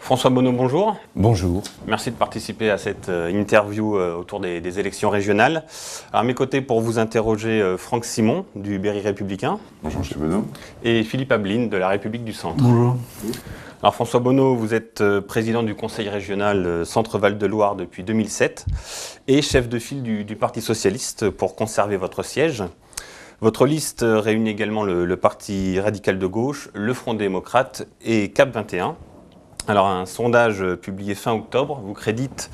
François Bonneau, bonjour. Bonjour. Merci de participer à cette interview autour des élections régionales. À mes côtés, pour vous interroger, Franck Simon, du Berry Républicain. Bonjour, M. Bonneau. Et Philippe Abline, de la République du Centre. Bonjour. Alors François Bonneau, vous êtes président du Conseil régional Centre-Val de Loire depuis 2007 et chef de file du Parti socialiste pour conserver votre siège. Votre liste réunit également le Parti radical de gauche, le Front démocrate et CAP 21. Alors un sondage publié fin octobre vous crédite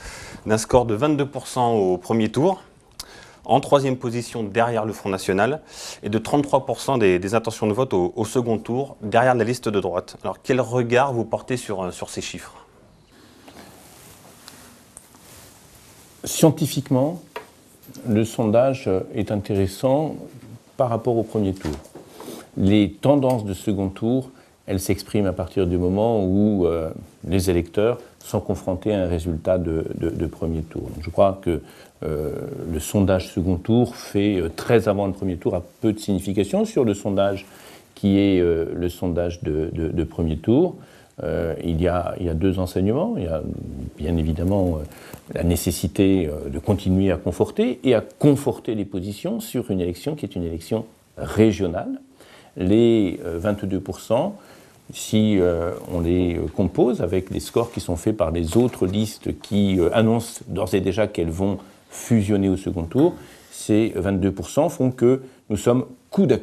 d'un score de 22% au premier tour, en troisième position derrière le Front National et de 33% des intentions de vote au second tour derrière la liste de droite. Alors quel regard vous portez sur ces chiffres ? Scientifiquement, le sondage est intéressant par rapport au premier tour. Les tendances de second tour, elles s'expriment à partir du moment où les électeurs sont confrontés à un résultat de premier tour. Donc je crois que le sondage second tour fait très avant le premier tour a peu de signification sur le sondage qui est le sondage de premier tour. Il y a deux enseignements. Il y a bien évidemment la nécessité de continuer à conforter et à conforter les positions sur une élection qui est une élection régionale. Les 22%, si on les compose avec les scores qui sont faits par les autres listes qui annoncent d'ores et déjà qu'elles vont fusionner au second tour, ces 22% font que nous sommes coude à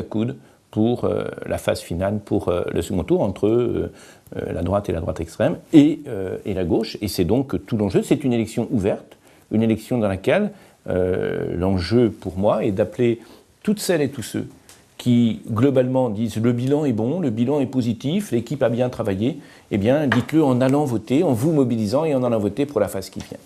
coude pour la phase finale, pour le second tour, entre la droite et la droite extrême et la gauche. Et c'est donc tout l'enjeu. C'est une élection ouverte, une élection dans laquelle l'enjeu pour moi est d'appeler toutes celles et tous ceux qui, globalement, disent le bilan est bon, le bilan est positif, l'équipe a bien travaillé, eh bien, dites-le en allant voter, en vous mobilisant et en allant voter pour la phase qui vient.